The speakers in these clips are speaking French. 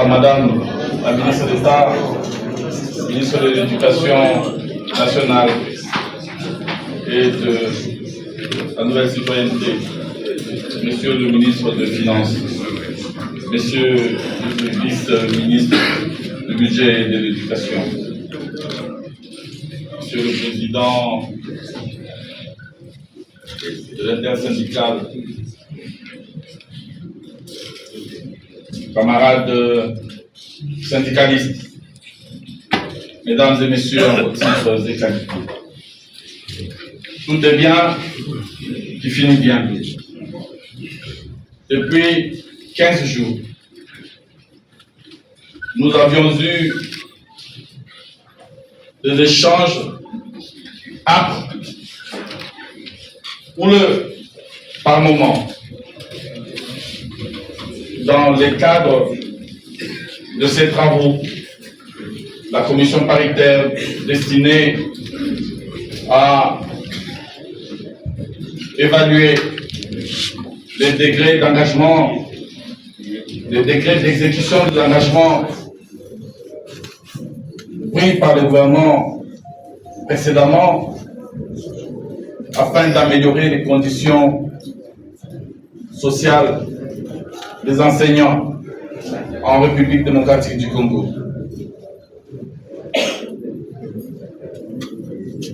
Madame la ministre d'État, ministre de l'Éducation nationale et de la nouvelle citoyenneté, Monsieur le ministre des Finances, Monsieur le vice-ministre du Budget et de l'Éducation, Monsieur le Président de l'intersyndicale, camarades syndicalistes, Mesdames et Messieurs en vos titres et qualités. Tout est bien qui finit bien. Depuis 15 jours, nous avions eu des échanges âpres par moment, dans le cadre de ces travaux, la commission paritaire destinée à évaluer les degrés d'engagement, les degrés d'exécution des engagements pris par le gouvernement précédemment afin d'améliorer les conditions sociales des enseignants en République démocratique du Congo.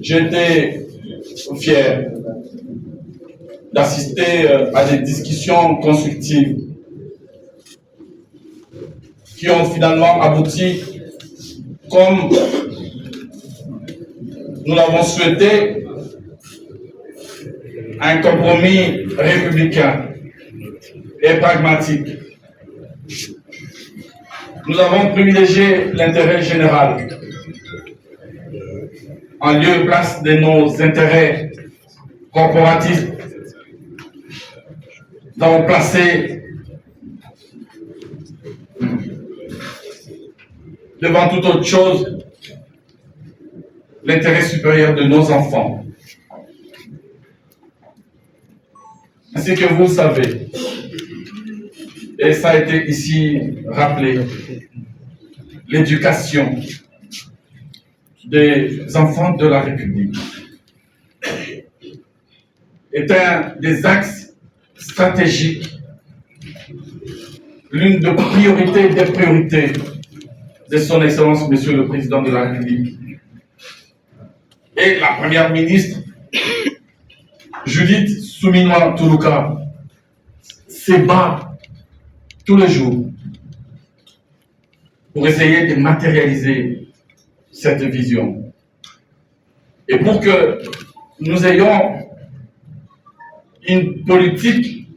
J'étais fier d'assister à des discussions constructives qui ont finalement abouti, comme nous l'avons souhaité, à un compromis républicain et pragmatique. Nous avons privilégié l'intérêt général en lieu et place de nos intérêts corporatistes. Nous avons placé devant toute autre chose l'intérêt supérieur de nos enfants. Ainsi que vous le savez, et ça a été ici rappelé, l'éducation des enfants de la République est un des axes stratégiques, l'une des priorités de son Excellence, Monsieur le Président de la République. Et la Première ministre, Judith Suminwa-Tuluka, se bat tous les jours pour essayer de matérialiser cette vision. Et pour que nous ayons une politique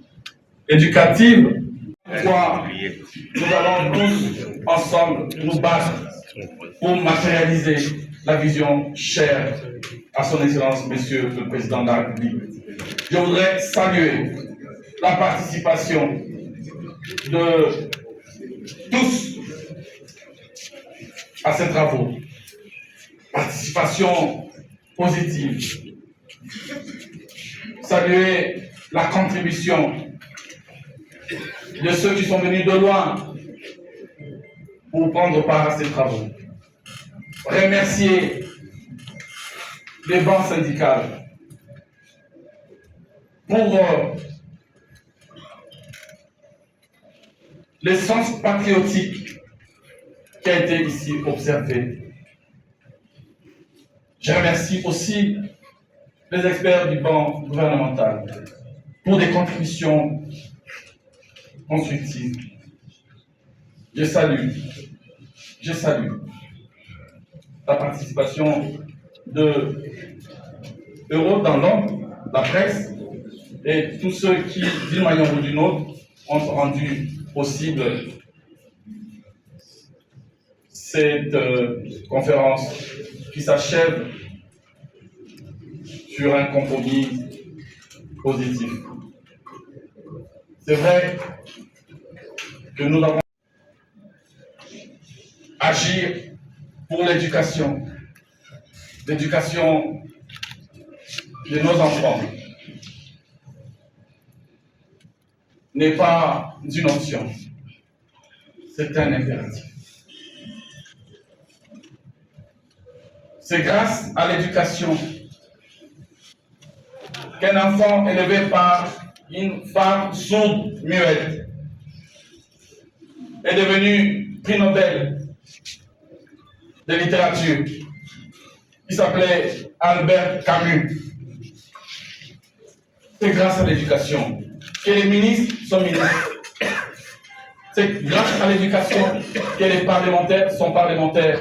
éducative, nous allons tous ensemble nous battre pour matérialiser la vision chère à son Excellence, Monsieur le Président de la République. Je voudrais saluer la participation de tous à ces travaux. Participation positive. Saluer la contribution de ceux qui sont venus de loin pour prendre part à ces travaux. Remercier les banques syndicales pour le sens patriotique qui a été ici observé. Je remercie aussi les experts du banc gouvernemental pour des contributions constructives. Je salue la participation de Europe dans l'ombre, la presse et tous ceux qui, d'une manière ou d'une autre, ont rendu possible cette conférence qui s'achève sur un compromis positif. C'est vrai que nous avons agir pour l'éducation de nos enfants n'est pas une option. c'est un impératif. C'est grâce à l'éducation qu'un enfant élevé par une femme sourde, muette, est devenu prix Nobel de littérature. Il s'appelait Albert Camus. C'est grâce à l'éducation que les ministres sont ministres. C'est grâce à l'éducation que les parlementaires sont parlementaires.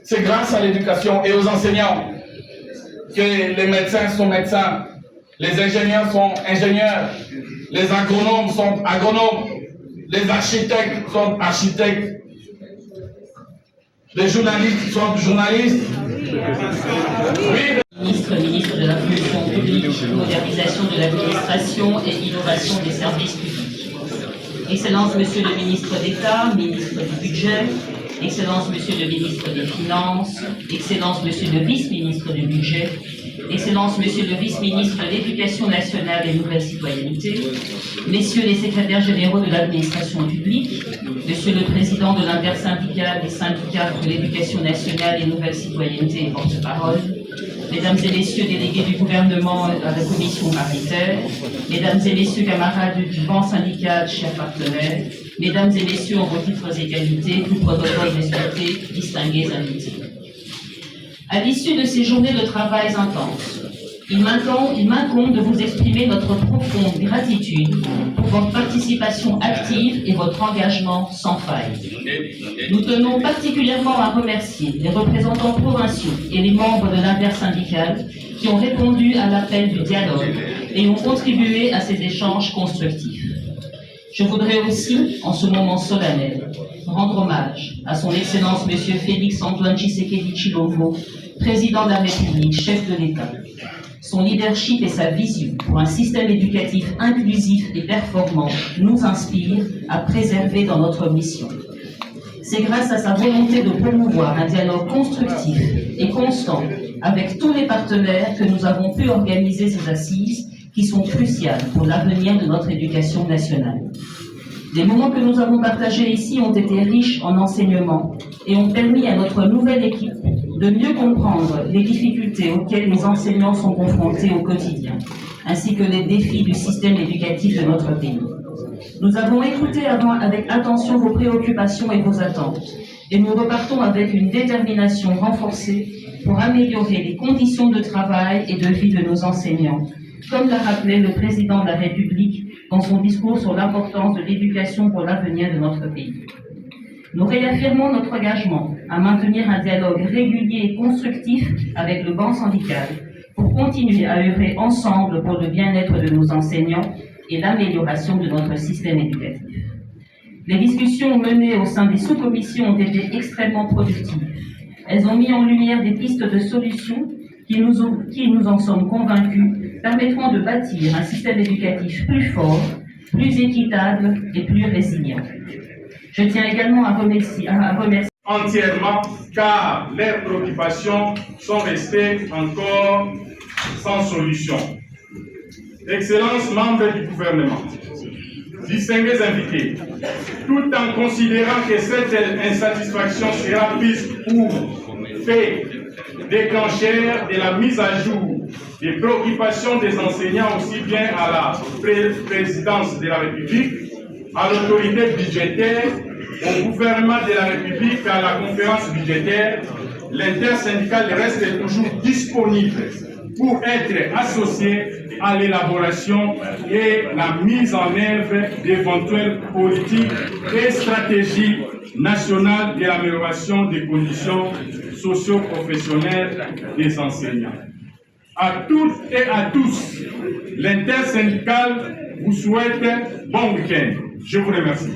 C'est grâce à l'éducation et aux enseignants que les médecins sont médecins, les ingénieurs sont ingénieurs, les agronomes sont agronomes, les architectes sont architectes, les journalistes sont journalistes. Oui. Ministre de la fonction publique, modernisation de l'administration et innovation des services publics. Excellence Monsieur le ministre d'État, ministre du Budget, Excellence Monsieur le ministre des Finances, Excellence Monsieur le vice-ministre du Budget, Excellence Monsieur le vice-ministre de l'Éducation nationale et Nouvelle Citoyenneté, Messieurs les secrétaires généraux de l'administration publique, Monsieur le président de l'intersyndicale des syndicats de l'Éducation nationale et Nouvelle Citoyenneté et porte-parole, Mesdames et Messieurs délégués du gouvernement à la commission paritaire, Mesdames et Messieurs camarades du banc syndical, chers partenaires, Mesdames et Messieurs en vos titres et qualités, tout protocole respecté, distingués invités. À l'issue de ces journées de travail intenses, il m'incombe de vous exprimer notre profonde gratitude pour votre participation active et votre engagement sans faille. Nous tenons particulièrement à remercier les représentants provinciaux et les membres de l'intersyndicale qui ont répondu à l'appel du dialogue et ont contribué à ces échanges constructifs. Je voudrais aussi, en ce moment solennel, rendre hommage à son Excellence M. Félix-Antoine Tshisekedi Tshilombo, Président de la République, chef de l'État. Son leadership et sa vision pour un système éducatif inclusif et performant nous inspirent à préserver dans notre mission. C'est grâce à sa volonté de promouvoir un dialogue constructif et constant avec tous les partenaires que nous avons pu organiser ces assises qui sont cruciales pour l'avenir de notre éducation nationale. Les moments que nous avons partagés ici ont été riches en enseignements et ont permis à notre nouvelle équipe de mieux comprendre les difficultés auxquelles les enseignants sont confrontés au quotidien, ainsi que les défis du système éducatif de notre pays. Nous avons écouté avec attention vos préoccupations et vos attentes, et nous repartons avec une détermination renforcée pour améliorer les conditions de travail et de vie de nos enseignants, comme l'a rappelé le Président de la République dans son discours sur l'importance de l'éducation pour l'avenir de notre pays. Nous réaffirmons notre engagement à maintenir un dialogue régulier et constructif avec le banc syndical pour continuer à œuvrer ensemble pour le bien-être de nos enseignants et l'amélioration de notre système éducatif. Les discussions menées au sein des sous-commissions ont été extrêmement productives. Elles ont mis en lumière des pistes de solutions qui, nous en sommes convaincus, permettront de bâtir un système éducatif plus fort, plus équitable et plus résilient. Je tiens également à remercier entièrement, car leurs préoccupations sont restées encore sans solution. Excellences membres du gouvernement, distingués invités, tout en considérant que cette insatisfaction sera prise pour fait déclencheur de la mise à jour des préoccupations des enseignants aussi bien à la présidence de la République, à l'autorité budgétaire, au gouvernement de la République, à la conférence budgétaire, l'intersyndicale reste toujours disponible pour être associé à l'élaboration et la mise en œuvre d'éventuelles politiques et stratégies nationales de l'amélioration des conditions socio-professionnelles des enseignants. À toutes et à tous, l'intersyndicale vous souhaite bon week-end. Je vous remercie.